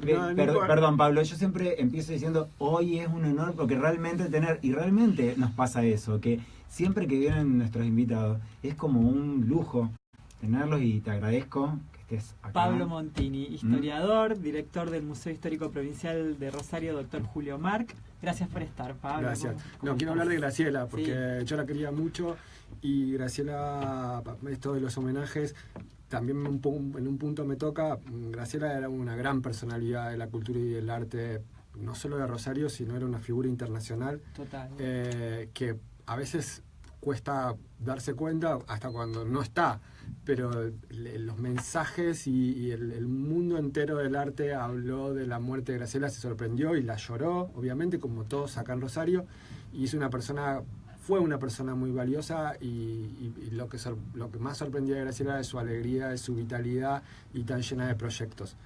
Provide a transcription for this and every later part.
Perdón, Pablo, yo siempre empiezo diciendo hoy es un honor porque realmente nos pasa eso, que siempre que vienen nuestros invitados es como un lujo tenerlos y te agradezco que estés acá. Pablo Montini, historiador, director del Museo Histórico Provincial de Rosario, doctor Julio Marc. Gracias por estar, Pablo. Gracias. Quiero hablar de Graciela, porque yo la quería mucho y Graciela, esto de los homenajes, también en un punto me toca. Graciela era una gran personalidad de la cultura y del arte, no solo de Rosario, sino era una figura internacional. Total. Que a veces cuesta darse cuenta hasta cuando no está, pero los mensajes y el mundo entero del arte habló de la muerte de Graciela, se sorprendió y la lloró, obviamente, como todos acá en Rosario, y fue una persona muy valiosa y lo que más sorprendía de Graciela es su alegría, es su vitalidad y tan llena de proyectos.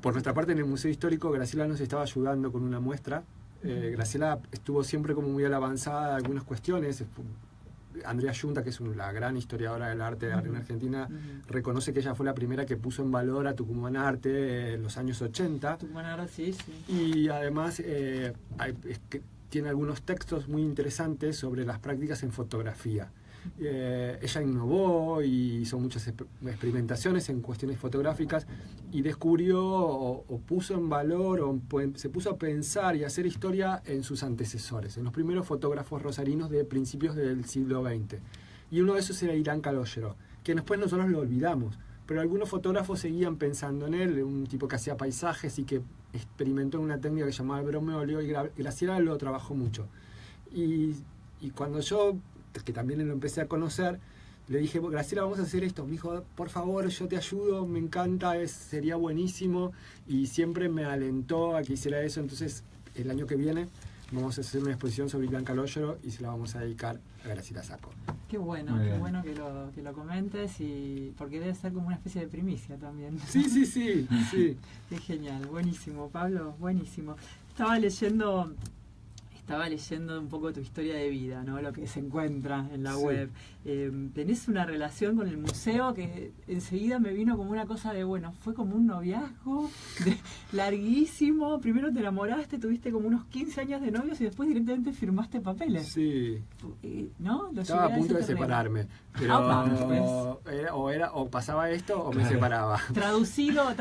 Por nuestra parte, en el Museo Histórico, Graciela nos estaba ayudando con una muestra. Graciela estuvo siempre como muy a la avanzada de algunas cuestiones. Andrea Yunta, que es la gran historiadora del arte en Argentina, reconoce que ella fue la primera que puso en valor a Tucumán Arte en los años 80. Tucumán Arte, sí. Y además tiene algunos textos muy interesantes sobre las prácticas en fotografía. Ella innovó y hizo muchas experimentaciones en cuestiones fotográficas y descubrió o puso en valor se puso a pensar y a hacer historia en sus antecesores, en los primeros fotógrafos rosarinos de principios del siglo XX. Y uno de esos era Irán Calogero, que después nosotros lo olvidamos, pero algunos fotógrafos seguían pensando en él, un tipo que hacía paisajes y que experimentó una técnica que se llamaba el bromeóleo, y Graciela lo trabajó mucho. Y cuando yo, que también lo empecé a conocer, le dije, Graciela, vamos a hacer esto. Me dijo, por favor, yo te ayudo, me encanta, sería buenísimo. Y siempre me alentó a que hiciera eso. Entonces, el año que viene vamos a hacer una exposición sobre Irán Calogero y se la vamos a dedicar a Graciela Sacco. Qué bueno que lo comentes, porque debe ser como una especie de primicia también. Sí. Qué genial, buenísimo, Pablo, buenísimo. Estaba leyendo un poco tu historia de vida, ¿no? Lo que se encuentra en la web. Tenés una relación con el museo que enseguida me vino como una cosa de, fue como un noviazgo larguísimo. Primero te enamoraste, tuviste como unos 15 años de novios y después directamente firmaste papeles. Sí. ¿No? Estaba a punto de separarme, pero o pasaba esto o me separaba. Traducila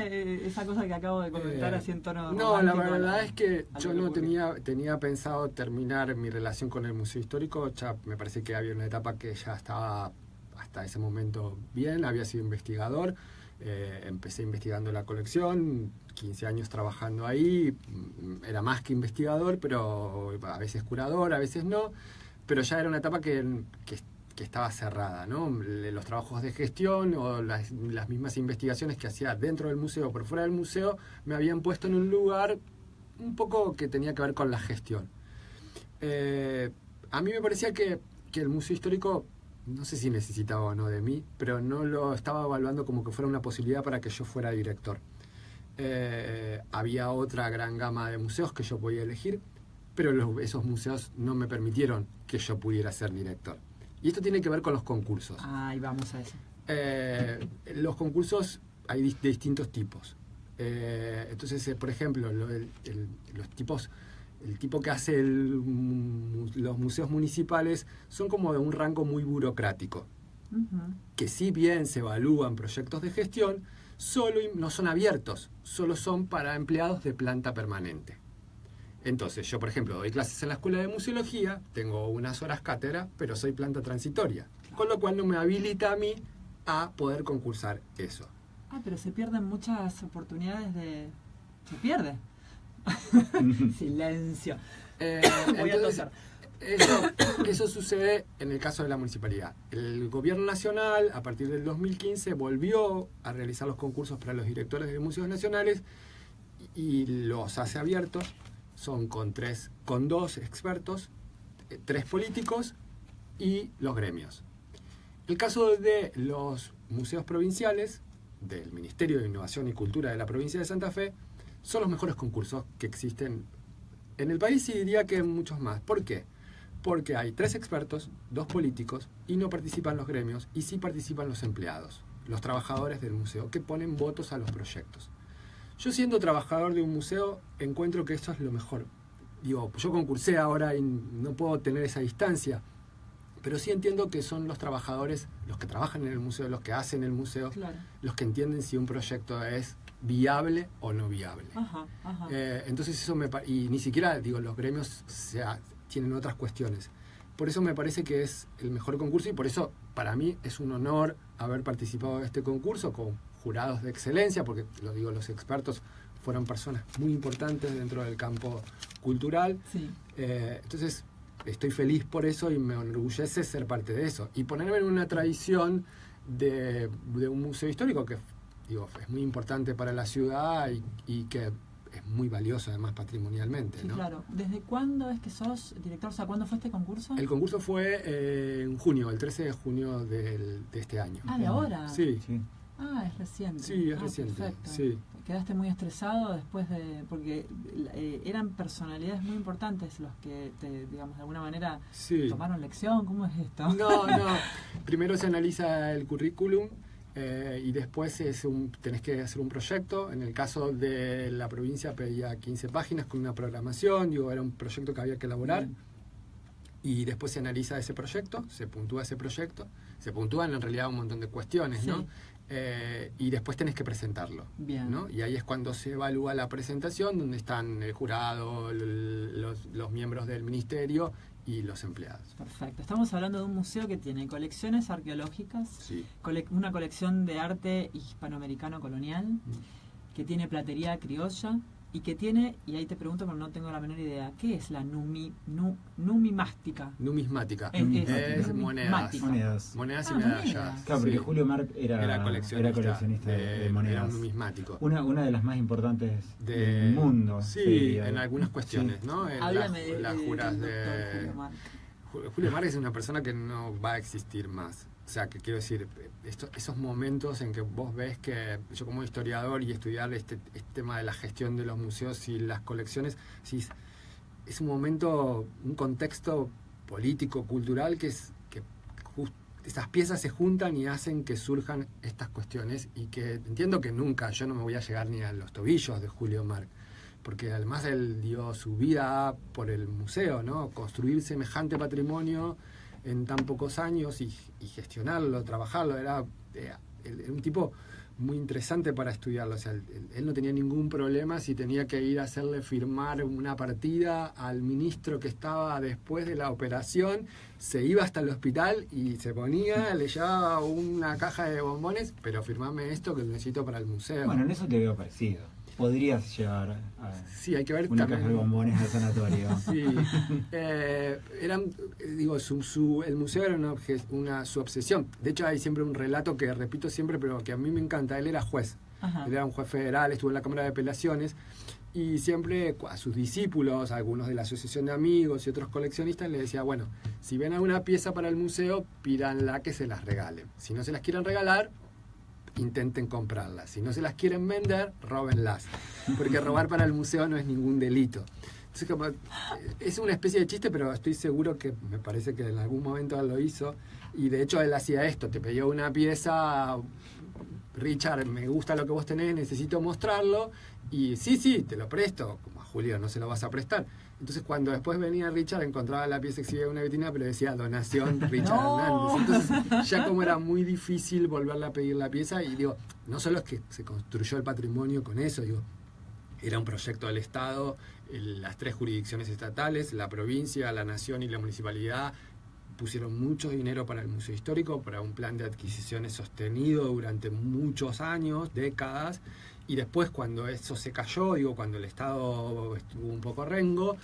esa cosa que acabo de comentar así en tono No, la verdad es que yo no tenía pensado terminar mi relación con el Museo Histórico. Ya me parece que había una etapa que ya estaba hasta ese momento bien, había sido investigador, empecé investigando la colección, 15 años trabajando ahí, era más que investigador, pero a veces curador, a veces no, pero ya era una etapa que estaba cerrada, ¿no? Los trabajos de gestión o las mismas investigaciones que hacía dentro del museo o por fuera del museo me habían puesto en un lugar un poco que tenía que ver con la gestión. A mí me parecía que el Museo Histórico, no sé si necesitaba o no de mí, pero no lo estaba evaluando como que fuera una posibilidad para que yo fuera director. Había otra gran gama de museos que yo podía elegir, pero esos museos no me permitieron que yo pudiera ser director. Y esto tiene que ver con los concursos. Y vamos a eso. Los concursos hay de distintos tipos. Entonces, por ejemplo, el tipo que hace los museos municipales son como de un rango muy burocrático, que si bien se evalúan proyectos de gestión, no son abiertos, solo son para empleados de planta permanente. Entonces, yo, por ejemplo, doy clases en la Escuela de Museología, tengo unas horas cátedra, pero soy planta transitoria, con lo cual no me habilita a mí a poder concursar eso. Pero se pierden muchas oportunidades Se pierde. Silencio. Voy a toser. Eso sucede en el caso de la municipalidad. El gobierno nacional, a partir del 2015, volvió a realizar los concursos para los directores de museos nacionales y los hace abiertos. Son con 2 expertos, 3 políticos y los gremios. El caso de los museos provinciales, del Ministerio de Innovación y Cultura de la provincia de Santa Fe, son los mejores concursos que existen en el país y diría que muchos más. ¿Por qué? Porque hay 3 expertos, 2 políticos y no participan los gremios y sí participan los empleados, los trabajadores del museo que ponen votos a los proyectos. Yo siendo trabajador de un museo encuentro que esto es lo mejor. Digo, yo concursé ahora y no puedo tener esa distancia, pero sí entiendo que son los trabajadores, los que trabajan en el museo, los que hacen el museo, Claro. los que entienden si un proyecto es viable o no viable. Ajá, ajá. Entonces eso y ni siquiera, digo, los gremios tienen otras cuestiones. Por eso me parece que es el mejor concurso y por eso para mí es un honor haber participado de este concurso con jurados de excelencia, porque lo digo, los expertos fueron personas muy importantes dentro del campo cultural. Sí. Entonces estoy feliz por eso y me enorgullece ser parte de eso. Y ponerme en una tradición de un museo histórico que, digo, es muy importante para la ciudad y que es muy valioso además patrimonialmente, Sí, ¿no? claro. ¿Desde cuándo es que sos director? O sea, ¿cuándo fue este concurso? El concurso fue en junio, el 13 de junio de este año. Ah, ¿de ahora? Sí, Sí. Ah, es reciente. sí, es reciente. Perfecto. Sí. ¿Quedaste muy estresado después de...? Porque eran personalidades muy importantes los que, digamos, de alguna manera Sí. tomaron lección. ¿Cómo es esto? No. Primero se analiza el currículum y después tenés que hacer un proyecto. En el caso de la provincia pedía 15 páginas con una programación. Digo, era un proyecto que había que elaborar. Bien. Y después se analiza ese proyecto, se puntúa ese proyecto. Se puntúan en realidad un montón de cuestiones, Sí. ¿no? Y después tenés que presentarlo. Bien. ¿No? Y ahí es cuando se evalúa la presentación, donde están el jurado, los miembros del ministerio y los empleados. Perfecto. Estamos hablando de un museo que tiene colecciones arqueológicas, Sí. una colección de arte hispanoamericano colonial, que tiene platería criolla y que tiene, y ahí te pregunto porque no tengo la menor idea, ¿qué es la numimástica? Numismática. Es Es numismática. Monedas. y Ah, medallas. monedas. Claro, porque Sí. Julio Marc era coleccionista de monedas. Era un numismático. Una de las más importantes De- del mundo. Sí, en algunas cuestiones, Sí. ¿no? En Háblame las juras del doctor de... Julio Marc. Julio Marc es una persona que no va a existir más. O sea, que quiero decir, esos momentos en que vos ves que yo como historiador y estudiar este tema de la gestión de los museos y las colecciones, sí, es un momento, un contexto político, cultural, que esas piezas se juntan y hacen que surjan estas cuestiones y que entiendo que nunca, yo no me voy a llegar ni a los tobillos de Julio Marc, porque además él dio su vida por el museo, ¿no? Construir semejante patrimonio en tan pocos años y gestionarlo, trabajarlo, era un tipo muy interesante para estudiarlo. O sea, él no tenía ningún problema si tenía que ir a hacerle firmar una partida al ministro que estaba después de la operación, se iba hasta el hospital y se ponía, le llevaba una caja de bombones, pero firmame esto que lo necesito para el museo. Bueno, en eso te veo parecido. Podrías llevar Sí, hay que ver una también. caja de bombones al sanatorio. Sí, el museo era su obsesión. De hecho, hay siempre un relato que repito siempre, pero que a mí me encanta. Él era juez. Ajá. Él era un juez federal, estuvo en la Cámara de Apelaciones y siempre a sus discípulos, algunos de la Asociación de Amigos y otros coleccionistas, le decía, bueno, si ven alguna pieza para el museo, pídanla que se las regalen. Si no se las quieren regalar, intenten comprarlas. Si no se las quieren vender, róbenlas. Porque robar para el museo no es ningún delito. Entonces, como, es una especie de chiste, pero estoy seguro que me parece que en algún momento él lo hizo. Y de hecho él hacía esto, te pidió una pieza, Richard, me gusta lo que vos tenés, necesito mostrarlo. Y sí, te lo presto. Como a Julio no se lo vas a prestar. Entonces cuando después venía Richard encontraba la pieza exhibida en una vitrina pero decía donación Richard No. Hernández. Entonces ya como era muy difícil volverle a pedir la pieza y digo, no solo es que se construyó el patrimonio con eso, digo, era un proyecto del Estado, las 3 jurisdicciones estatales, la provincia, la nación y la municipalidad pusieron mucho dinero para el Museo Histórico, para un plan de adquisiciones sostenido durante muchos años, décadas. Y después cuando eso se cayó, cuando el Estado estuvo un poco rengo,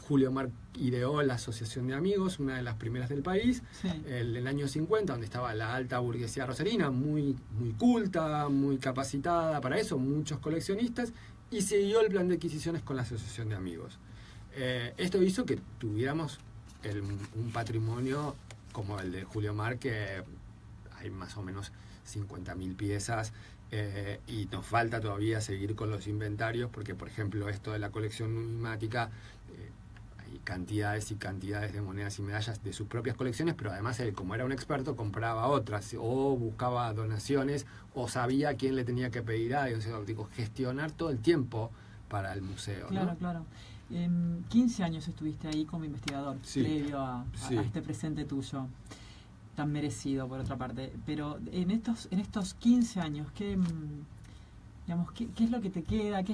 Julio Marc ideó la Asociación de Amigos, una de las primeras del país, Sí. en el año 50, donde estaba la alta burguesía rosarina, muy culta, muy capacitada para eso, muchos coleccionistas, y siguió el plan de adquisiciones con la Asociación de Amigos. Esto hizo que tuviéramos un patrimonio como el de Julio Marc, que hay más o menos 50.000 piezas, y nos falta todavía seguir con los inventarios porque, por ejemplo, esto de la colección numismática, y cantidades y cantidades de monedas y medallas de sus propias colecciones, pero además él, como era un experto, compraba otras, o buscaba donaciones, o sabía a quién le tenía que pedir algo. O sea, digo, gestionar todo el tiempo para el museo, Claro, ¿no? claro. 15 años estuviste ahí como investigador, Sí, previo a sí. este presente tuyo, tan merecido por otra parte. Pero en estos 15 años, digamos, ¿qué es lo que te queda?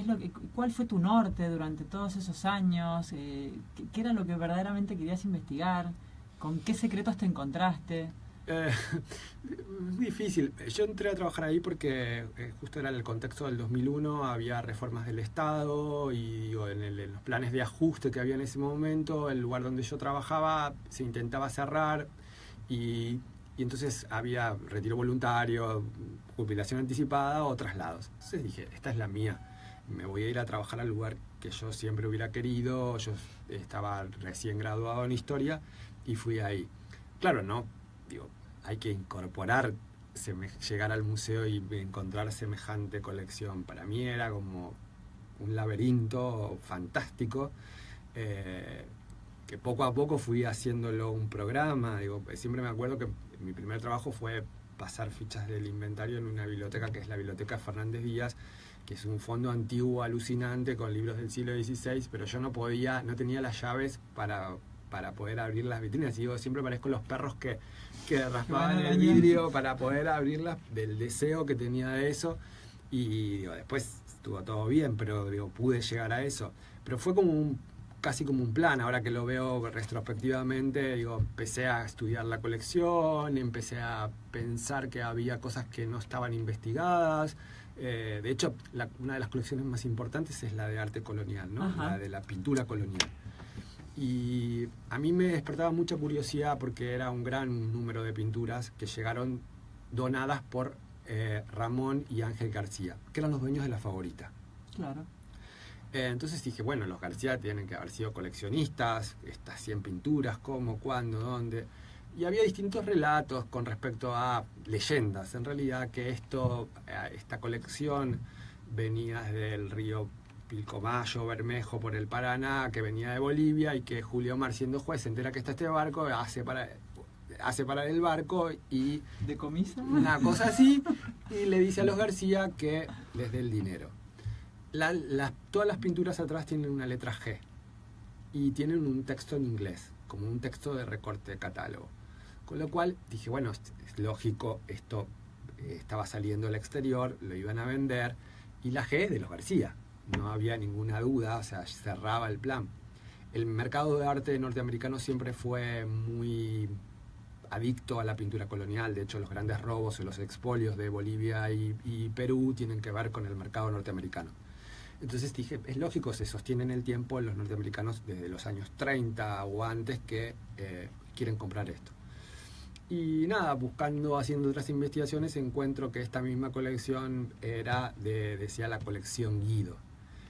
¿Cuál fue tu norte durante todos esos años? ¿Qué era lo que verdaderamente querías investigar? ¿Con qué secretos te encontraste? Es difícil. Yo entré a trabajar ahí porque justo era el contexto del 2001, había reformas del Estado y digo, en los planes de ajuste que había en ese momento, el lugar donde yo trabajaba se intentaba cerrar y entonces había retiro voluntario, jubilación anticipada o traslados. Entonces dije, esta es la mía, me voy a ir a trabajar al lugar que yo siempre hubiera querido. Yo estaba recién graduado en Historia y fui ahí. Claro, no, digo, hay que incorporar, llegar al museo y encontrar semejante colección. Para mí era como un laberinto fantástico, que poco a poco fui haciéndolo un programa. Digo, siempre me acuerdo que mi primer trabajo fue pasar fichas del inventario en una biblioteca que es la Biblioteca Fernández Díaz, que es un fondo antiguo alucinante con libros del siglo XVI, pero yo no tenía las llaves para poder abrir las vitrinas. Y digo, siempre parezco los perros que raspaban el vidrio para poder abrirlas, del deseo que tenía de eso. Y digo, después estuvo todo bien, pero digo, pude llegar a eso. Pero fue como casi como un plan. Ahora que lo veo retrospectivamente, digo, empecé a estudiar la colección, empecé a pensar que había cosas que no estaban investigadas. De hecho, una de las colecciones más importantes es la de arte colonial, ¿no? Ajá. La de la pintura colonial. Y a mí me despertaba mucha curiosidad porque era un gran número de pinturas que llegaron donadas por Ramón y Ángel García, que eran los dueños de La Favorita. Claro. Entonces dije, bueno, los García tienen que haber sido coleccionistas, estas 100 pinturas, cómo, cuándo, dónde. Y había distintos relatos con respecto a leyendas, en realidad, que esta colección venía desde el río Pilcomayo, Bermejo, por el Paraná, que venía de Bolivia, y que Julio Mar, siendo juez, se entera que está este barco, hace parar el barco y... ¿Decomisa? Una cosa así, y le dice a los García que les dé el dinero. Todas las pinturas atrás tienen una letra G y tienen un texto en inglés, como un texto de recorte de catálogo. Con lo cual dije, bueno, es lógico, esto estaba saliendo al exterior, lo iban a vender, y la G es de los García. No había ninguna duda, o sea, cerraba el plan. El mercado de arte norteamericano siempre fue muy adicto a la pintura colonial. De hecho, los grandes robos o los expolios de Bolivia y Perú tienen que ver con el mercado norteamericano. Entonces dije, es lógico, se sostiene en el tiempo los norteamericanos desde los años 30 o antes que quieren comprar esto. Y nada, haciendo otras investigaciones, encuentro que esta misma colección decía la colección Guido.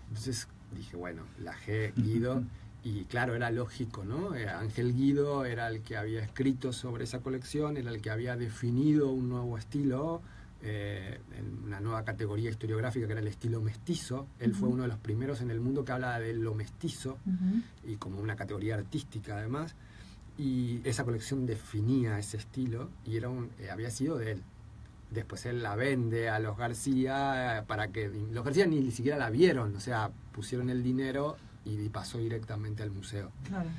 Entonces dije, bueno, la G, Guido, y claro, era lógico, ¿no? Ángel Guido era el que había escrito sobre esa colección, era el que había definido un nuevo estilo, en una nueva categoría historiográfica que era el estilo mestizo. Él fue uno de los primeros en el mundo que habla de lo mestizo, y como una categoría artística además, y esa colección definía ese estilo y había sido de él. Después él la vende a los García para que los García ni siquiera la vieron, o sea, pusieron el dinero y pasó directamente al museo. Claro.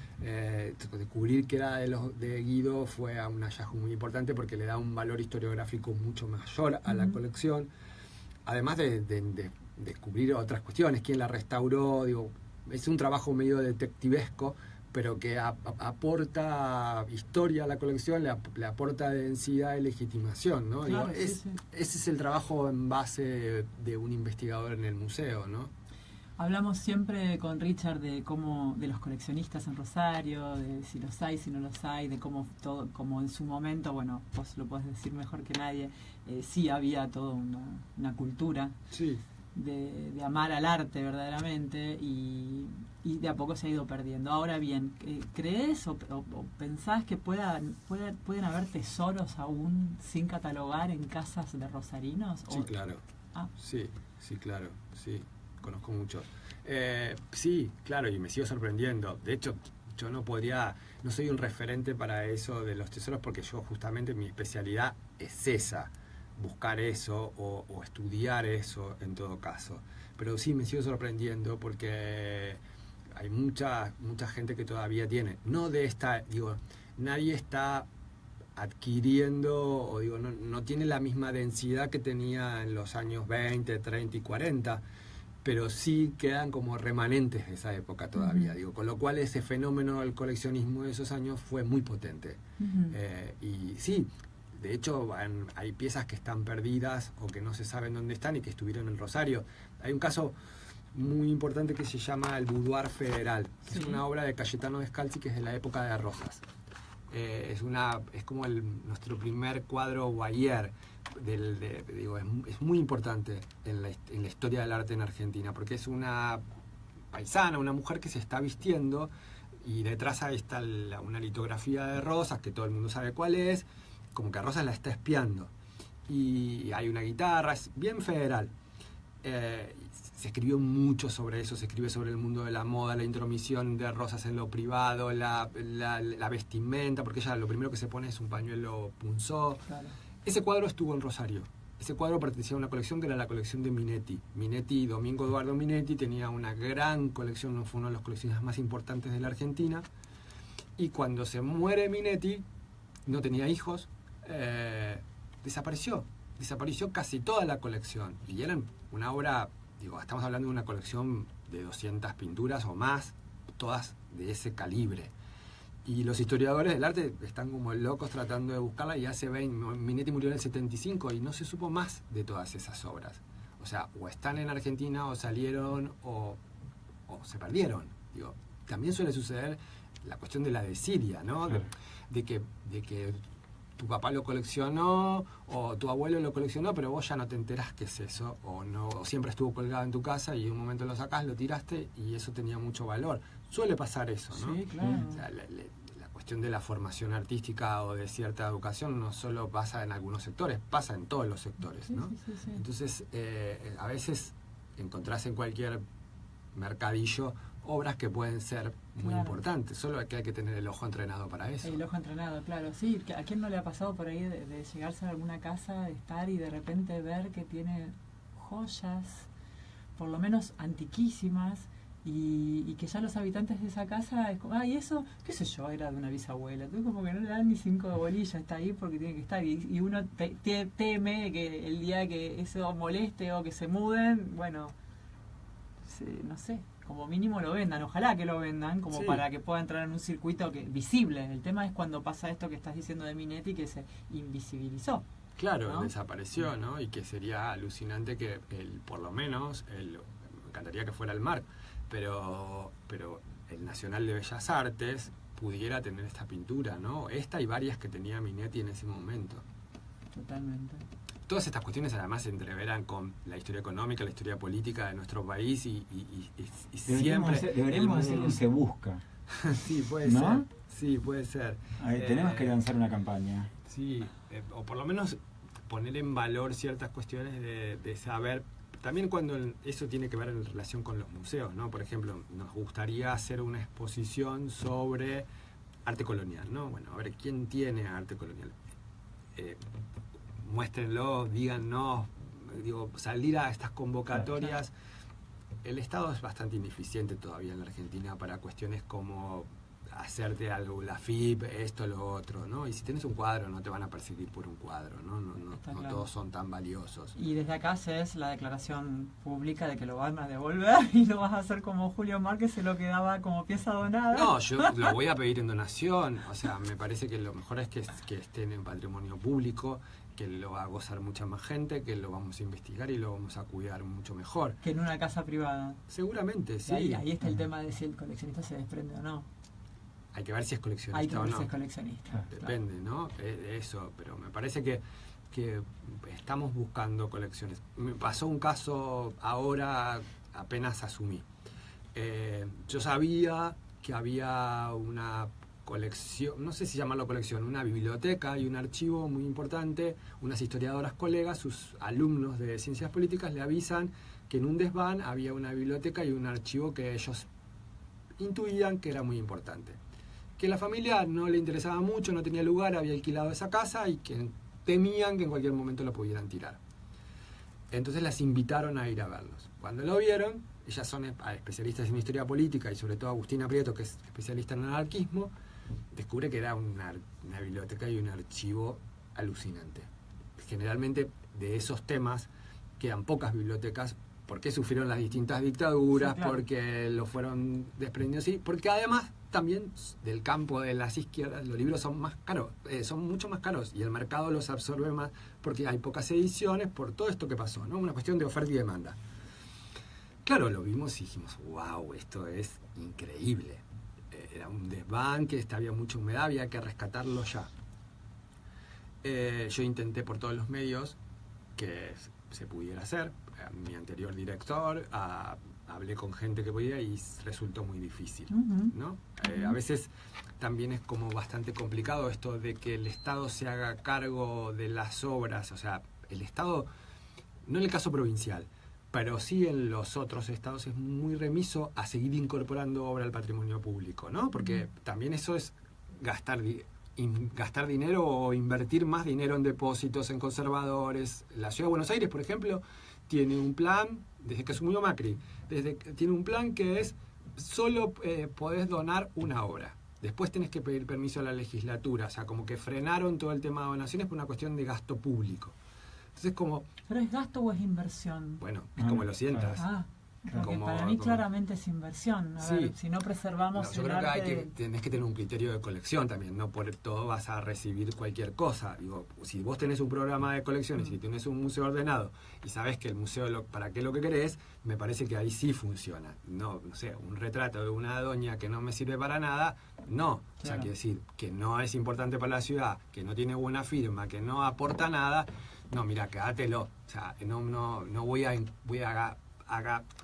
Descubrir que era de Guido fue un hallazgo muy importante porque le da un valor historiográfico mucho mayor a la colección, además de descubrir otras cuestiones, quién la restauró. Digo, es un trabajo medio detectivesco, pero que aporta historia a la colección, le aporta densidad y legitimación, ¿no? Claro, Digo, sí. Ese es el trabajo en base de un investigador en el museo, ¿no? Hablamos siempre con Richard de los coleccionistas en Rosario, de si los hay, si no los hay, de cómo todo, como en su momento, bueno, vos lo podés decir mejor que nadie, sí había toda una cultura. Sí. De amar al arte verdaderamente, y de a poco se ha ido perdiendo. Ahora bien, ¿crees o pensás que pueden haber tesoros aún sin catalogar en casas de rosarinos? Sí, claro. Sí, claro, sí. Conozco muchos. Sí, claro, y me sigo sorprendiendo. De hecho, yo no soy un referente para eso de los tesoros, porque yo justamente mi especialidad es esa, buscar eso o estudiar eso en todo caso. Pero sí me sigo sorprendiendo porque hay mucha gente que todavía tiene, no de esta, digo, nadie está adquiriendo, o digo, no tiene la misma densidad que tenía en los años 20, 30 y 40, pero sí quedan como remanentes de esa época todavía, digo, con lo cual ese fenómeno del coleccionismo de esos años fue muy potente. Y sí, de hecho hay piezas que están perdidas o que no se saben dónde están y que estuvieron en Rosario. Hay un caso muy importante que se llama El Boudoir Federal, que es una obra de Cayetano Descalzi, que es de la época de Rosas. Es como nuestro primer cuadro Boyer. Es muy importante en la historia del arte en Argentina, porque es una paisana, una mujer que se está vistiendo y detrás ahí está una litografía de Rosas, que todo el mundo sabe cuál es, como que Rosas la está espiando. Y hay una guitarra, es bien federal. Se escribió mucho sobre eso, se escribe sobre el mundo de la moda, la intromisión de Rosas en lo privado, la vestimenta, porque ella lo primero que se pone es un pañuelo punzó. Claro. Ese cuadro estuvo en Rosario. Ese cuadro pertenecía a una colección que era la colección de Minetti. Minetti, Domingo Eduardo Minetti, tenía una gran colección, fue uno de los coleccionistas más importantes de la Argentina. Y cuando se muere Minetti, no tenía hijos, desapareció casi toda la colección. Y eran una obra, digo, estamos hablando de una colección de 200 pinturas o más, todas de ese calibre. Y los historiadores del arte están como locos tratando de buscarla, y ya se ven, Minetti murió en el 75 y no se supo más de todas esas obras. O sea, o están en Argentina o salieron o se perdieron. Digo, también suele suceder la cuestión de la desidia, ¿no? Claro. De que tu papá lo coleccionó o tu abuelo lo coleccionó, pero vos ya no te enterás qué es eso, o siempre estuvo colgado en tu casa y en un momento lo sacás, lo tiraste y eso tenía mucho valor. Suele pasar eso, ¿no? Sí, claro. O sea, la cuestión de la formación artística o de cierta educación no solo pasa en algunos sectores, pasa en todos los sectores, ¿no? Sí. Entonces, a veces encontrás en cualquier mercadillo obras que pueden ser muy importantes, solo que hay que tener el ojo entrenado para eso. El ojo entrenado, claro, sí. ¿A quién no le ha pasado por ahí de llegarse a alguna casa, de estar y de repente ver que tiene joyas, por lo menos antiquísimas, y que ya los habitantes de esa casa es como, ¿y eso? ¿Qué sé yo? Era de una bisabuela. Tú como que no le dan ni 5 de bolilla, está ahí porque tiene que estar. Y uno teme que el día que eso moleste o que se muden, bueno, no sé, como mínimo lo vendan, ojalá que lo vendan, como para que pueda entrar en un circuito visible. El tema es cuando pasa esto que estás diciendo de Minetti, que se invisibilizó. Claro, ¿no? Desapareció, ¿no? Y que sería alucinante que por lo menos, me encantaría que fuera el MARC, pero el Nacional de Bellas Artes pudiera tener esta pintura, ¿no? Esta y varias que tenía Minetti en ese momento. Totalmente. Todas estas cuestiones además se entreveran con la historia económica, la historia política de nuestro país y siempre... Deberíamos hacer un Se Busca. Sí, puede ¿no? ser. Sí, puede ser. Tenemos que lanzar una campaña. Sí, o por lo menos poner en valor ciertas cuestiones de saber. También cuando eso tiene que ver en relación con los museos, ¿no? Por ejemplo, nos gustaría hacer una exposición sobre arte colonial, ¿no? Bueno, a ver, ¿quién tiene arte colonial? Muéstrenlo, díganos, digo, salir a estas convocatorias. Claro. El Estado es bastante ineficiente todavía en la Argentina para cuestiones como hacerte algo, la FIP, esto, lo otro, ¿no? Y si tienes un cuadro, no te van a perseguir por un cuadro, ¿no? No claro. Todos son tan valiosos. Y desde acá haces la declaración pública de que lo van a devolver y no vas a hacer como Julio Márquez, se lo quedaba como pieza donada. No, yo lo voy a pedir en donación. O sea, me parece que lo mejor es que esté en el patrimonio público, que lo va a gozar mucha más gente, que lo vamos a investigar y lo vamos a cuidar mucho mejor. Que en una casa privada. Seguramente, sí. Ahí está el tema de si el coleccionista se desprende o no. Hay que ver si es coleccionista Hay que ver o no. si es coleccionista. Depende, ¿no? Eso, pero me parece que estamos buscando colecciones. Me pasó un caso ahora, apenas asumí. Yo sabía que había una colección, no sé si llamarlo colección, una biblioteca y un archivo muy importante. Unas historiadoras colegas, sus alumnos de ciencias políticas, le avisan que en un desván había una biblioteca y un archivo que ellos intuían que era muy importante. Que la familia no le interesaba mucho, no tenía lugar, había alquilado esa casa y que temían que en cualquier momento lo pudieran tirar. Entonces las invitaron a ir a verlos. Cuando lo vieron, ellas son especialistas en historia política y sobre todo Agustina Prieto, que es especialista en anarquismo, descubre que era una biblioteca y un archivo alucinante. Generalmente de esos temas quedan pocas bibliotecas porque sufrieron las distintas dictaduras, sí, claro, porque lo fueron desprendiendo, sí, porque además también del campo de las izquierdas los libros son más caros, son mucho más caros y el mercado los absorbe más porque hay pocas ediciones por todo esto que pasó, ¿no? Una cuestión de oferta y demanda. Claro, lo vimos y dijimos, wow, esto es increíble. Era un desbanque, había mucha humedad, había que rescatarlo ya. Yo intenté por todos los medios que se pudiera hacer. Mi anterior director, hablé con gente que podía y resultó muy difícil, ¿no? A veces también es como bastante complicado esto de que el Estado se haga cargo de las obras, o sea, el Estado, no en el caso provincial, pero sí en los otros estados es muy remiso a seguir incorporando obra al patrimonio público, ¿no? Porque también eso es gastar dinero o invertir más dinero en depósitos, en conservadores. La Ciudad de Buenos Aires, por ejemplo, tiene un plan, desde que asumió Macri, tiene un plan que es solo podés donar una obra. Después tenés que pedir permiso a la legislatura, o sea, como que frenaron todo el tema de donaciones por una cuestión de gasto público. Entonces, como... ¿Pero es gasto o es inversión? Bueno, es como lo sientas. Porque para mí claramente es inversión. A ver, si no preservamos yo creo que tenés que tener un criterio de colección también, no por todo vas a recibir cualquier cosa. Digo, si vos tenés un programa de colecciones y tenés un museo ordenado y sabés que el museo para qué es lo que querés, me parece que ahí sí funciona. No sé, un retrato de una doña que no me sirve para nada, no. Claro. O sea, quiere decir que no es importante para la ciudad, que no tiene buena firma, que no aporta nada. No, mira, quédatelo. O sea, no voy a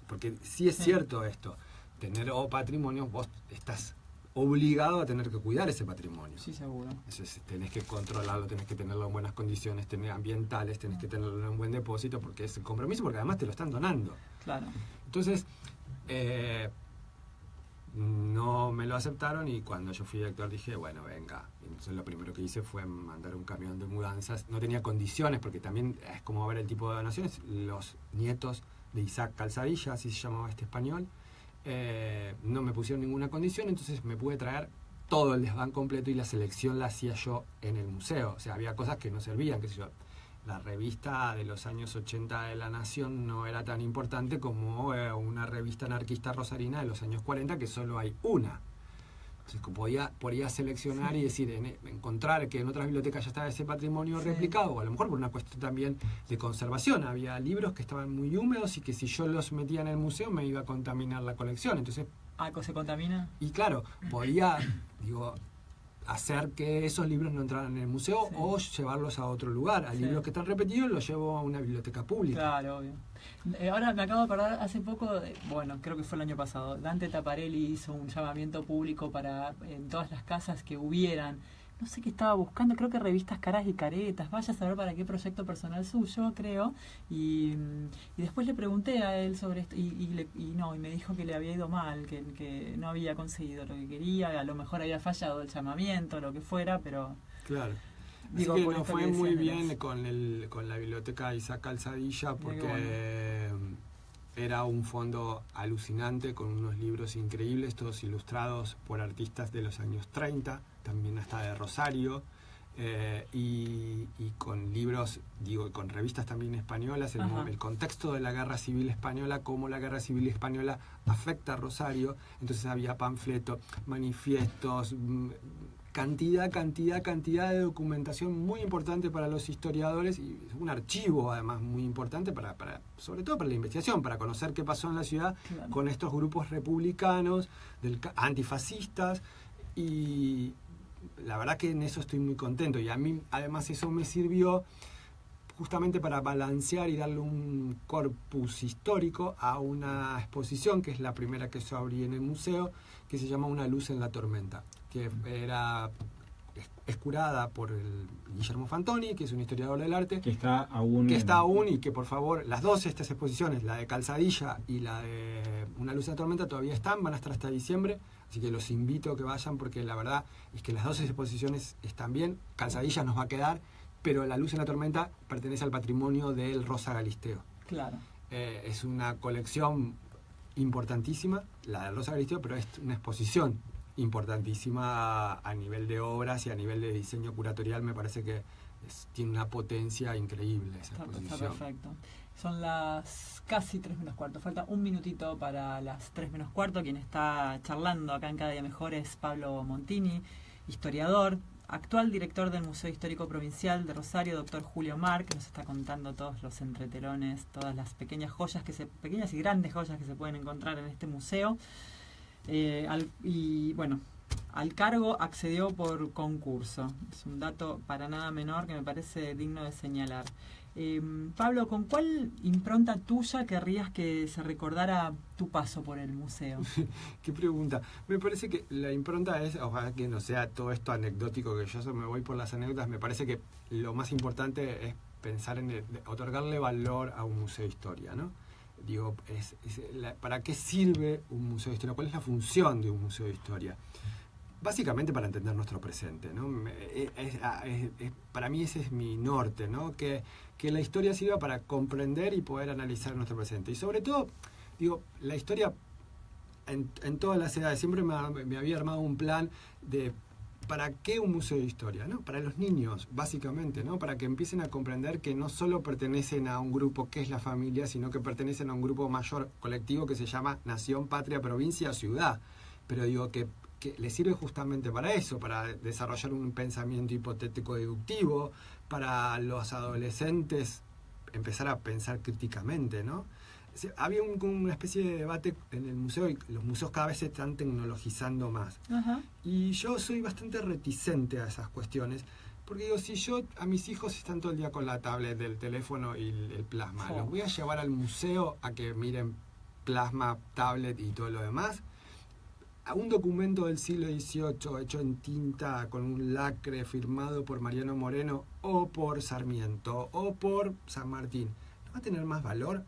porque sí es cierto esto, tener patrimonio, vos estás obligado a tener que cuidar ese patrimonio. Sí, seguro. Entonces tenés que controlarlo, tenés que tenerlo en buenas condiciones, tener ambientales, tenés que tenerlo en un buen depósito, porque es el compromiso, porque además te lo están donando. Claro. Entonces, no me lo aceptaron y cuando yo fui director dije, bueno, venga. Entonces lo primero que hice fue mandar un camión de mudanzas. No tenía condiciones, porque también es como ver el tipo de donaciones. Los nietos de Isaac Calzadilla, así se llamaba este español, no me pusieron ninguna condición, entonces me pude traer todo el desván completo y la selección la hacía yo en el museo. O sea, había cosas que no servían, qué sé yo. La revista de los años 80 de La Nación no era tan importante como una revista anarquista rosarina de los años 40, que solo hay una. Entonces podía seleccionar y decir, encontrar que en otras bibliotecas ya estaba ese patrimonio replicado, o a lo mejor por una cuestión también de conservación. Había libros que estaban muy húmedos y que si yo los metía en el museo me iba a contaminar la colección. Entonces, ¿se contamina? Y claro, podía, hacer que esos libros no entraran en el museo o llevarlos a otro lugar. A libros que están repetidos los llevo a una biblioteca pública. Claro, obvio. Ahora me acabo de acordar, hace poco, creo que fue el año pasado, Dante Taparelli hizo un llamamiento público para en todas las casas que hubieran, no sé qué estaba buscando, creo que revistas Caras y Caretas, vaya a saber para qué proyecto personal suyo, creo, y después le pregunté a él sobre esto y me dijo que le había ido mal, que no había conseguido lo que quería, a lo mejor había fallado el llamamiento, lo que fuera, pero... Claro. Así que nos fue muy bien con la biblioteca Isaac Calzadilla, porque era un fondo alucinante con unos libros increíbles, todos ilustrados por artistas de los años 30, también hasta de Rosario, y con libros, con revistas también españolas, el contexto de la Guerra Civil Española, cómo la Guerra Civil Española afecta a Rosario. Entonces había panfletos, manifiestos, cantidad de documentación muy importante para los historiadores y un archivo además muy importante sobre todo para la investigación, para conocer qué pasó en la ciudad con estos grupos republicanos, antifascistas, y la verdad que en eso estoy muy contento, y a mí además eso me sirvió justamente para balancear y darle un corpus histórico a una exposición que es la primera que yo abrí en el museo, que se llama Una luz en la tormenta, que era es curada por el Guillermo Fantoni, que es un historiador del arte. Que está aún. Y que por favor, las dos estas exposiciones, la de Calzadilla y la de Una luz en la tormenta, todavía van a estar hasta diciembre. Así que los invito a que vayan porque la verdad es que las dos exposiciones están bien. Calzadilla nos va a quedar, pero La luz en la tormenta pertenece al patrimonio del Rosa Galisteo. Claro. Es una colección importantísima, la del Rosa Galisteo, pero es una exposición importantísima a nivel de obras y a nivel de diseño curatorial. Me parece que tiene una potencia increíble esa exposición. Está perfecto. Son las casi 3 menos cuarto. Falta un minutito para las 3 menos cuarto. Quien está charlando acá en Cada Día Mejor es Pablo Montini, historiador, actual director del Museo Histórico Provincial de Rosario, doctor Julio Marc, que nos está contando todos los entretelones, todas las pequeñas joyas, pequeñas y grandes joyas que se pueden encontrar en este museo. Y bueno, al cargo accedió por concurso. Es un dato para nada menor que me parece digno de señalar. Pablo, ¿con cuál impronta tuya querrías que se recordara tu paso por el museo? Qué pregunta. Me parece que la impronta es, ojalá que no sea todo esto anecdótico, que yo me voy por las anécdotas. Me parece que lo más importante es pensar en otorgarle valor a un museo de historia, ¿no? Digo, ¿para qué sirve un museo de historia? ¿Cuál es la función de un museo de historia? Básicamente para entender nuestro presente, ¿no? Para mí ese es mi norte, ¿no? Que la historia sirva para comprender y poder analizar nuestro presente. Y sobre todo, digo, la historia en todas las edades, siempre me había armado un plan de ¿para qué un museo de historia? ¿No? Para los niños, básicamente, ¿no? Para que empiecen a comprender que no solo pertenecen a un grupo que es la familia, sino que pertenecen a un grupo mayor colectivo que se llama nación, patria, provincia, ciudad. Pero digo que les sirve justamente para eso, para desarrollar un pensamiento hipotético deductivo, para los adolescentes empezar a pensar críticamente, ¿no? Había una especie de debate en el museo, y los museos cada vez se están tecnologizando más. Ajá. Y yo soy bastante reticente a esas cuestiones, porque digo, si a mis hijos están todo el día con la tablet, el teléfono y el plasma, ¿los voy a llevar al museo a que miren plasma, tablet y todo lo demás? A un documento del siglo XVIII hecho en tinta con un lacre firmado por Mariano Moreno o por Sarmiento o por San Martín, ¿no va a tener más valor?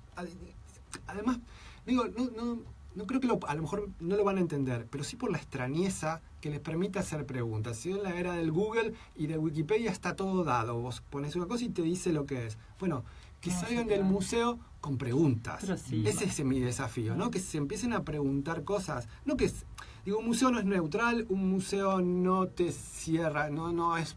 Además, digo, no creo que a lo mejor no lo van a entender, pero sí por la extrañeza que les permite hacer preguntas. Si en la era del Google y de Wikipedia está todo dado, vos pones una cosa y te dice lo que es. Bueno, que salgan del museo con preguntas. Sí, ese es mi desafío, ¿no? Que se empiecen a preguntar cosas. No que digo, un museo no es neutral, un museo no te cierra, no es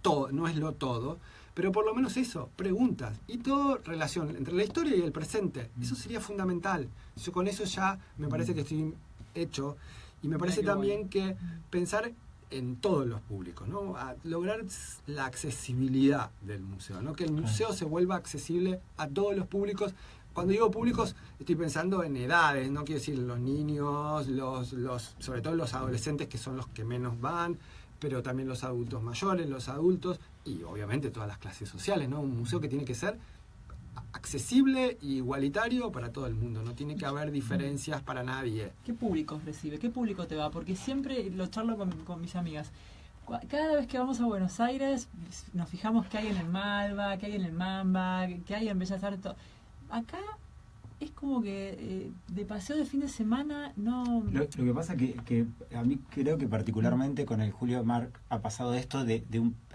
todo, no es lo todo, pero por lo menos eso, preguntas. Y todo relación entre la historia y el presente. Eso sería fundamental. Yo con eso ya me parece que estoy hecho. Y me parece también que pensar en todos los públicos, ¿no? A lograr la accesibilidad del museo, ¿no? Que el museo se vuelva accesible a todos los públicos. Cuando digo públicos, estoy pensando en edades, no quiero decir los niños, sobre todo los adolescentes, que son los que menos van, pero también los adultos mayores, los adultos y obviamente todas las clases sociales, ¿no? Un museo que tiene que ser accesible e igualitario para todo el mundo, no tiene que haber diferencias para nadie. ¿Qué público recibe? ¿Qué público te va? Porque siempre lo charlo con mis amigas. Cada vez que vamos a Buenos Aires nos fijamos qué hay en el Malva, qué hay en el Mamba, qué hay en Bellas Artes. Acá es como que de paseo de fin de semana no... Lo que pasa que a mí creo que particularmente con el Julio Marc ha pasado esto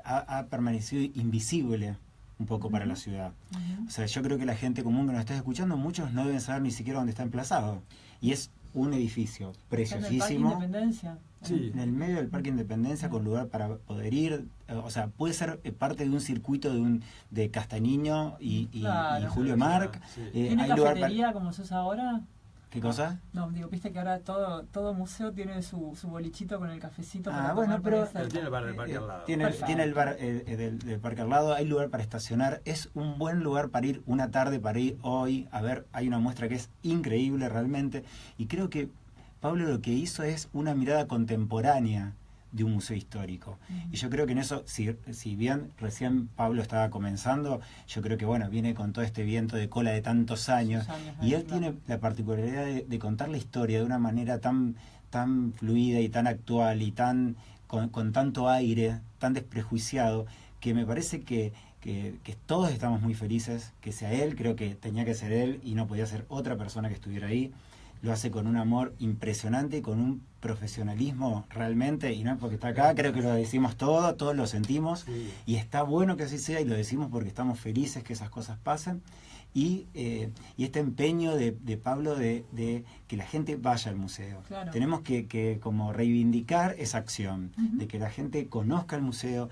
ha permanecido invisible un poco para la ciudad. O sea, yo creo que la gente común que nos está escuchando, muchos no deben saber ni siquiera dónde está emplazado. Y es un edificio preciosísimo. ¿En el Parque Independencia? Sí. En el medio del Parque Independencia, con lugar para poder ir. O sea, puede ser parte de un circuito de Castañino y Julio Marc. Sí. ¿Tiene hay cafetería lugar como se usa ahora? ¿Qué cosa? No, digo, viste que ahora todo museo tiene su bolichito con el cafecito. Bueno, pero tiene el bar del parque al lado. Tiene el bar del parque al lado, hay lugar para estacionar, es un buen lugar para ir una tarde, para ir hoy, a ver, hay una muestra que es increíble realmente, y creo que Pablo lo que hizo es una mirada contemporánea de un museo histórico. Y yo creo que en eso, si bien recién Pablo estaba comenzando, yo creo que bueno, viene con todo este viento de cola de tantos años, y él tiene la particularidad de contar la historia de una manera tan fluida y tan actual y con tanto aire, tan desprejuiciado, que me parece que todos estamos muy felices que sea él. Creo que tenía que ser él y no podía ser otra persona que estuviera ahí. Lo hace con un amor impresionante y con un profesionalismo realmente, y no es porque está acá, creo que lo decimos todos lo sentimos, sí. Y está bueno que así sea, y lo decimos porque estamos felices que esas cosas pasen. Y este empeño de Pablo de que la gente vaya al museo. Claro. Tenemos que como reivindicar esa acción, de que la gente conozca el museo.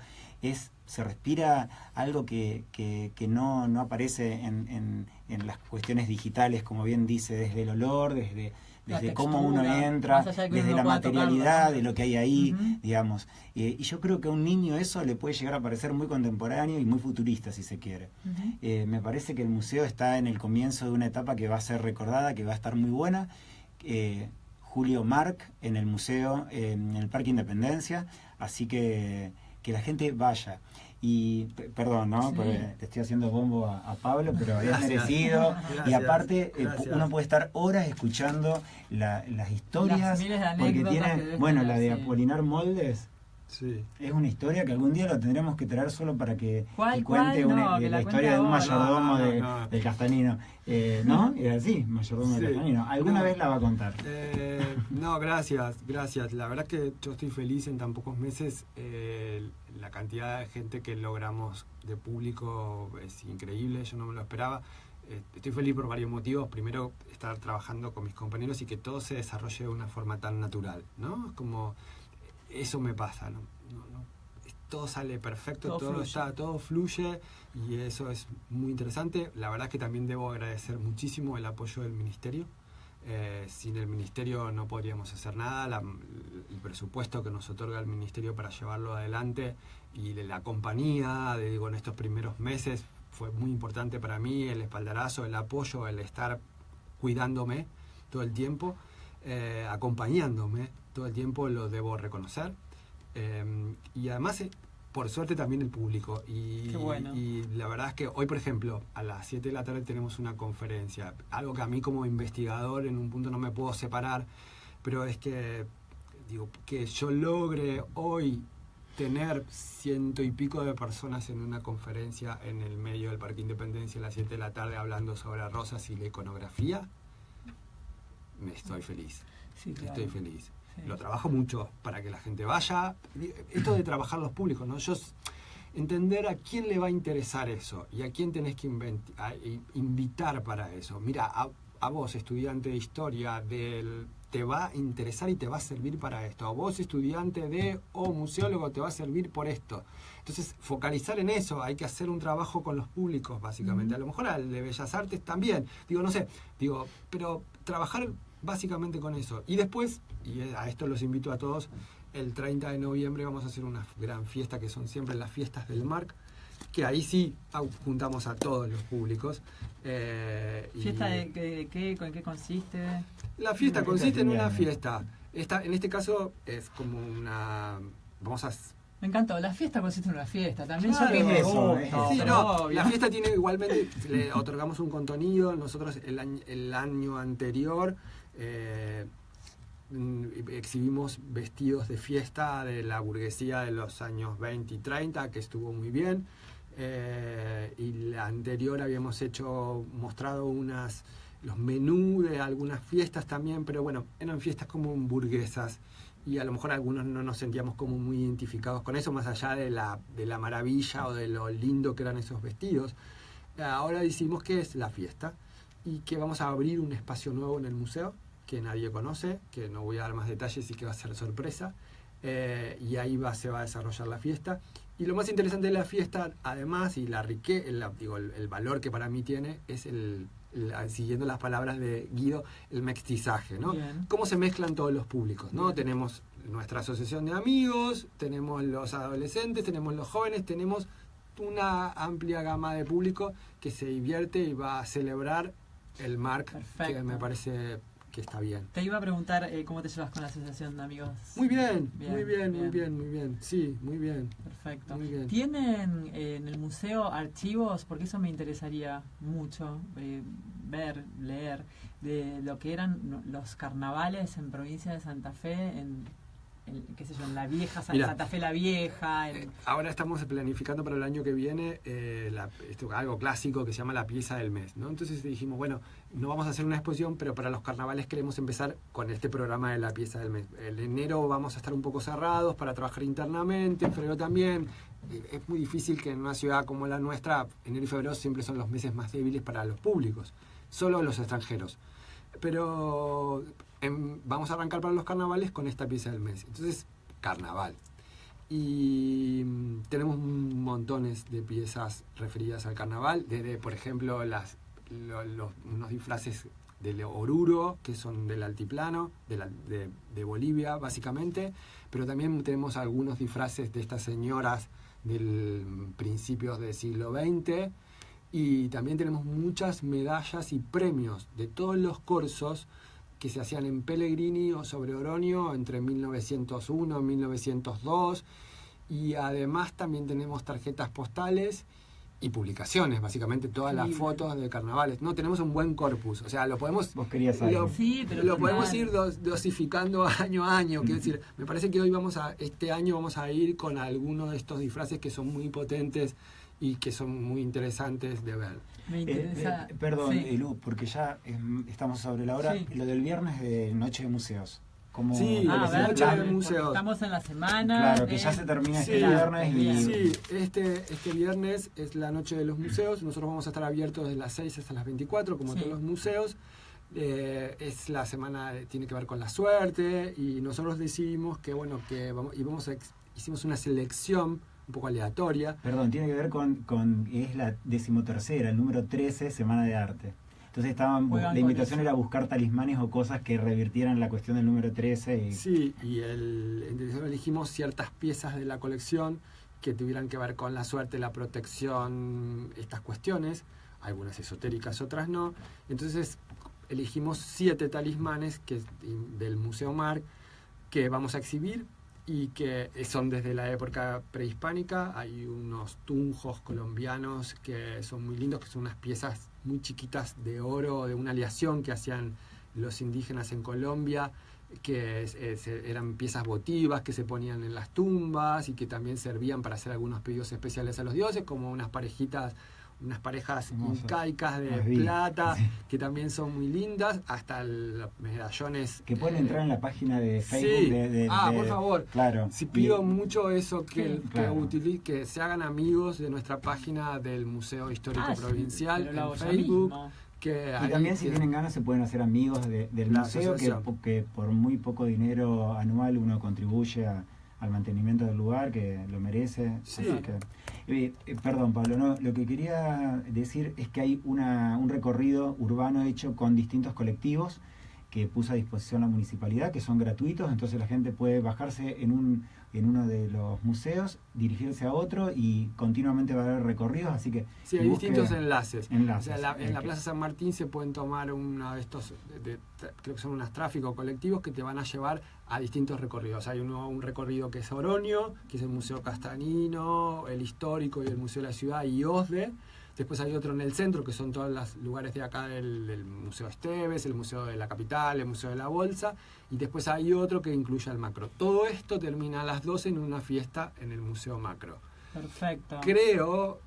Se respira algo que no aparece en las cuestiones digitales, como bien dice, desde el olor, desde textura, cómo uno entra, desde la materialidad tocarlo, de lo que hay ahí, digamos. Y yo creo que a un niño eso le puede llegar a parecer muy contemporáneo y muy futurista, si se quiere. Me parece que el museo está en el comienzo de una etapa que va a ser recordada, que va a estar muy buena. Julio Marc en el museo, en el Parque Independencia, así que la gente vaya. Y perdón, ¿no? Sí. Porque le estoy haciendo bombo a Pablo, pero es merecido. Y aparte, uno puede estar horas escuchando las historias, porque tiene, bueno, la de Apolinar Moldes. Sí. Es una historia que algún día lo tendremos que traer solo para que cuente la historia de un mayordomo del Castanino. ¿No? Era así, mayordomo del Castanino. ¿Alguna vez la va a contar? No, gracias. La verdad que yo estoy feliz en tan pocos meses. La cantidad de gente que logramos de público es increíble, yo no me lo esperaba. Estoy feliz por varios motivos. Primero, estar trabajando con mis compañeros y que todo se desarrolle de una forma tan natural, ¿no? Es como... Eso me pasa, ¿no? Todo sale perfecto, todo fluye, y eso es muy interesante. La verdad es que también debo agradecer muchísimo el apoyo del Ministerio. Sin el Ministerio no podríamos hacer nada. El presupuesto que nos otorga el Ministerio para llevarlo adelante y la compañía en estos primeros meses fue muy importante para mí. El espaldarazo, el apoyo, el estar cuidándome todo el tiempo, acompañándome todo el tiempo, lo debo reconocer. Y además, por suerte, también el público. Qué bueno. Y la verdad es que hoy, por ejemplo, a las 7 de la tarde tenemos una conferencia. Algo que a mí como investigador en un punto no me puedo separar, pero es que, que yo logre hoy tener 100 y pico de personas en una conferencia en el medio del Parque Independencia a las 7 de la tarde hablando sobre rosas y la iconografía, estoy feliz. Sí, claro. Estoy feliz. Lo trabajo mucho para que la gente vaya. Esto de trabajar los públicos, ¿no? Entender a quién le va a interesar eso y a quién tenés que invitar para eso. Mira, a vos, estudiante de historia, te va a interesar y te va a servir para esto. A vos, estudiante museólogo, te va a servir por esto. Entonces, focalizar en eso. Hay que hacer un trabajo con los públicos, básicamente. A lo mejor al de Bellas Artes también. Pero trabajar básicamente con eso. Y después, y a esto los invito a todos, el 30 de noviembre vamos a hacer una gran fiesta, que son siempre las fiestas del Marc, que ahí sí juntamos a todos los públicos. ¿Fiesta de qué? ¿En qué consiste? La fiesta consiste en una fiesta. En este caso es como una... Me encantó, la fiesta consiste en una fiesta. También claro, yo que eso. La fiesta tiene igualmente, le otorgamos un contenido. Nosotros el año anterior exhibimos vestidos de fiesta de la burguesía de los años 20 y 30, que estuvo muy bien. Y la anterior habíamos mostrado los menús de algunas fiestas también, pero bueno, eran fiestas como burguesas. Y a lo mejor algunos no nos sentíamos como muy identificados con eso, más allá de la maravilla o de lo lindo que eran esos vestidos. Ahora decimos que es la fiesta y que vamos a abrir un espacio nuevo en el museo que nadie conoce, que no voy a dar más detalles y que va a ser sorpresa. Y ahí se va a desarrollar la fiesta. Y lo más interesante de la fiesta, además, y el valor que para mí tiene, es siguiendo las palabras de Guido, el mestizaje, ¿no? Bien. Cómo se mezclan todos los públicos, ¿no? Bien. Tenemos nuestra asociación de amigos, tenemos los adolescentes, tenemos los jóvenes, tenemos una amplia gama de público que se divierte y va a celebrar el Marc, que me parece que está bien. Te iba a preguntar cómo te llevas con la asociación de amigos. Muy bien. Sí, muy bien. Perfecto. Muy bien. ¿Tienen en el museo archivos? Porque eso me interesaría mucho ver, leer, de lo que eran los carnavales en provincia de Santa Fe, qué sé yo, en la vieja, Santa Fe la Vieja. Ahora estamos planificando para el año que viene algo clásico que se llama la pieza del mes, ¿no? Entonces dijimos, bueno, no vamos a hacer una exposición, pero para los carnavales queremos empezar con este programa de la pieza del mes. En enero vamos a estar un poco cerrados para trabajar internamente, en febrero también. Es muy difícil que en una ciudad como la nuestra, enero y febrero siempre son los meses más débiles para los públicos, solo los extranjeros. Pero vamos a arrancar para los carnavales con esta pieza del mes. Entonces, carnaval. Y tenemos montones de piezas referidas al carnaval, desde, por ejemplo, unos disfraces del Oruro, que son del altiplano, de Bolivia, básicamente, pero también tenemos algunos disfraces de estas señoras del principios del siglo XX, y también tenemos muchas medallas y premios de todos los corsos que se hacían en Pellegrini o sobre Oroño entre 1901 y 1902, y además también tenemos tarjetas postales y publicaciones, básicamente todas las fotos de carnavales. No, tenemos un buen corpus, o sea, lo podemos podemos ir dosificando año a año. Quiero decir, me parece que este año vamos a ir con algunos de estos disfraces que son muy potentes y que son muy interesantes de ver. Me interesa. Perdón, Lu, porque ya estamos sobre la hora. Sí. Lo del viernes de Noche de Museos. Sí, Noche de Museos. Estamos en la semana. Claro, que ya se termina este viernes. Sí, este viernes es la Noche de los Museos. Nosotros vamos a estar abiertos desde las 6 hasta las 24, como todos los museos. Es la semana, tiene que ver con la suerte, y nosotros decidimos que, bueno, hicimos una selección un poco aleatoria. Perdón, tiene que ver con es la 13ª, el número 13, Semana de Arte. Entonces la invitación era buscar talismanes o cosas que revirtieran la cuestión del número 13. Sí, y elegimos ciertas piezas de la colección que tuvieran que ver con la suerte, la protección, estas cuestiones, algunas esotéricas, otras no. Entonces elegimos 7 talismanes del Museo Marc que vamos a exhibir y que son desde la época prehispánica. Hay unos tunjos colombianos que son muy lindos, que son unas piezas muy chiquitas de oro, de una aleación que hacían los indígenas en Colombia, que eran piezas votivas que se ponían en las tumbas y que también servían para hacer algunos pedidos especiales a los dioses, como unas parejas incaicas de plata, que también son muy lindas, hasta los medallones. Que pueden entrar en la página de Facebook. Sí. Por favor. Claro. Sí, pido mucho eso, que se hagan amigos de nuestra página del Museo Histórico Provincial en Facebook. Y también si tienen ganas se pueden hacer amigos del museo, que por muy poco dinero anual uno contribuye al mantenimiento del lugar, que lo merece. Sí. Perdón, Pablo, no, lo que quería decir es que hay un recorrido urbano hecho con distintos colectivos que puso a disposición la municipalidad, que son gratuitos, entonces la gente puede bajarse en uno de los museos, dirigirse a otro y continuamente va a haber recorridos, así que... Sí, hay distintos enlaces. O sea, en la Plaza San Martín se pueden tomar uno de estos, creo que son unos tráficos colectivos que te van a llevar a distintos recorridos. Hay un recorrido que es Oroño, que es el Museo Castanino, el Histórico y el Museo de la Ciudad y OSDE. Después hay otro en el centro, que son todos los lugares de acá del Museo Esteves, el Museo de la Capital, el Museo de la Bolsa, y después hay otro que incluye el Macro. Todo esto termina a las 12 en una fiesta en el Museo Macro. Perfecto. Creo,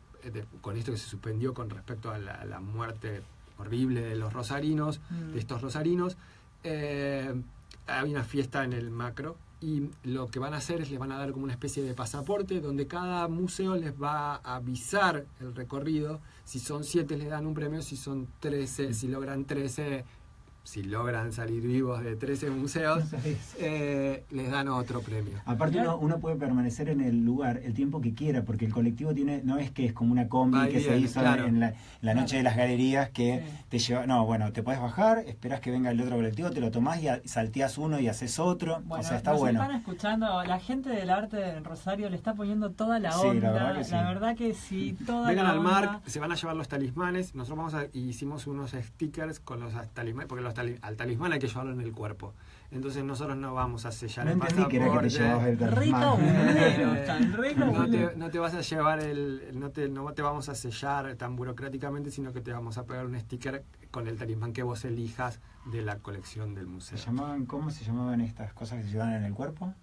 con esto que se suspendió con respecto a la muerte horrible de los rosarinos, de estos rosarinos, hay una fiesta en el Macro, y lo que van a hacer es les van a dar como una especie de pasaporte donde cada museo les va a avisar el recorrido. Si son 7 les dan un premio, si son 13, si logran salir vivos de 13 museos, les dan otro premio. Aparte uno puede permanecer en el lugar el tiempo que quiera, porque el colectivo no es que es como una combi que se hizo en la noche de las galerías que te lleva... No, bueno, te puedes bajar, esperas que venga el otro colectivo, te lo tomás y salteás uno y haces otro. Bueno, o sea, está bueno. Están escuchando, la gente del arte en Rosario le está poniendo toda la onda. La verdad que sí, toda Vengan la al onda. Marc, se van a llevar los talismanes. Nosotros hicimos unos stickers con los talismanes, porque al talismán hay que llevarlo en el cuerpo. Entonces nosotros no vamos a sellar No el entendí que era que te pasaporte. llevabas el Re talismán. cabulero, están re cabulero. No te vas a llevar no te vamos a sellar tan burocráticamente, sino que te vamos a pegar un sticker con el talismán que vos elijas de la colección del museo. ¿Cómo se llamaban estas cosas que se llevan en el cuerpo?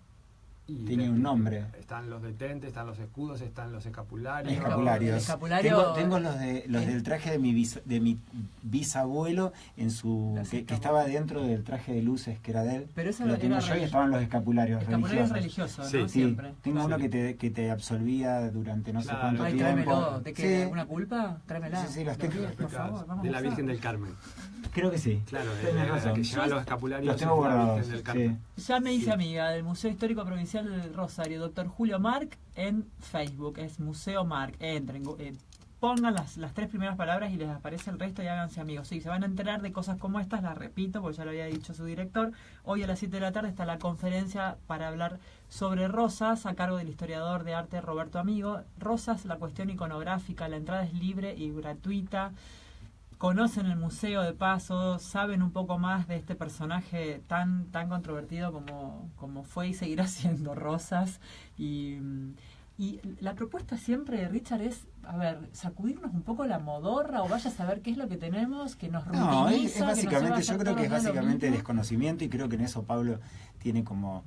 Y Tenía un nombre. Están los detentes, están los escudos, están los escapularios. Escapularios. El escapulario- Tengo los del traje de mi bisabuelo que estaba dentro del traje de luces que era de él. Pero eso lo era tengo yo y estaban los escapularios escapulario religiosos. religioso, Sí. ¿no? Sí, Siempre. tengo uno Vale. que te absolvía durante no sé Claro. cuánto Ay, tiempo. tráemelo. ¿De qué? Sí, ¿Alguna culpa? Tráemela. Sí, los tengo. Por favor, vamos De a la usar. Virgen del Carmen. creo que sí. Claro, Tenés la razón. que lleva los escapularios. Los tengo es la guardados. Virgen del Carmen. Sí. Ya me hice Sí. amiga del Museo Histórico Provincial del Rosario, doctor Julio Marc, en Facebook, es Museo Marc. Entren, pongan las 3 primeras palabras y les aparece el resto y háganse amigos. Sí, se van a enterar de cosas como estas, las repito, porque ya lo había dicho su director. Hoy a las 7 de la tarde está la conferencia para hablar sobre rosas, a cargo del historiador de arte Roberto Amigo. Rosas, la cuestión iconográfica, la entrada es libre y gratuita. Conocen el museo de paso, saben un poco más de este personaje tan controvertido como fue y seguirá siendo Rosas. Y la propuesta siempre de Richard es, a ver, sacudirnos un poco la modorra o vaya a saber qué es lo que tenemos, que nos rutiniza, No, es que nos básicamente, lleva a yo hacer creo que es todos los días lo básicamente mismo. desconocimiento y creo que en eso Pablo tiene como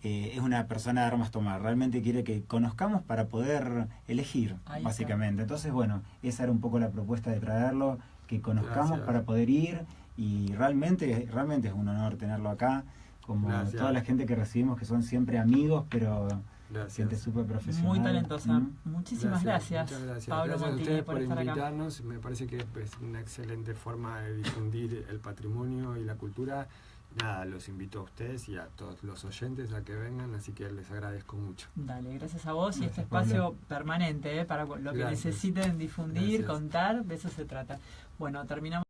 es una persona de armas tomar. Realmente quiere que conozcamos para poder elegir, Ahí básicamente. Entonces, bueno, esa era un poco la propuesta de traerlo, que conozcamos Gracias. para poder ir y realmente es un honor tenerlo acá, como Gracias. toda la gente que recibimos que son siempre amigos, pero gente Gracias. súper profesional. Muy talentosa. Mm. Muchísimas gracias, Muchas gracias. Pablo Gracias a Montini, ustedes por por estar acá. invitarnos. Me parece que es una excelente forma de difundir el patrimonio y la cultura. Nada, los invito a ustedes y a todos los oyentes a que vengan, así que les agradezco mucho. Dale, gracias a vos y este Gracias, espacio Pablo. permanente para lo que Gracias. necesiten difundir, Gracias. contar, de eso se trata. Bueno, terminamos.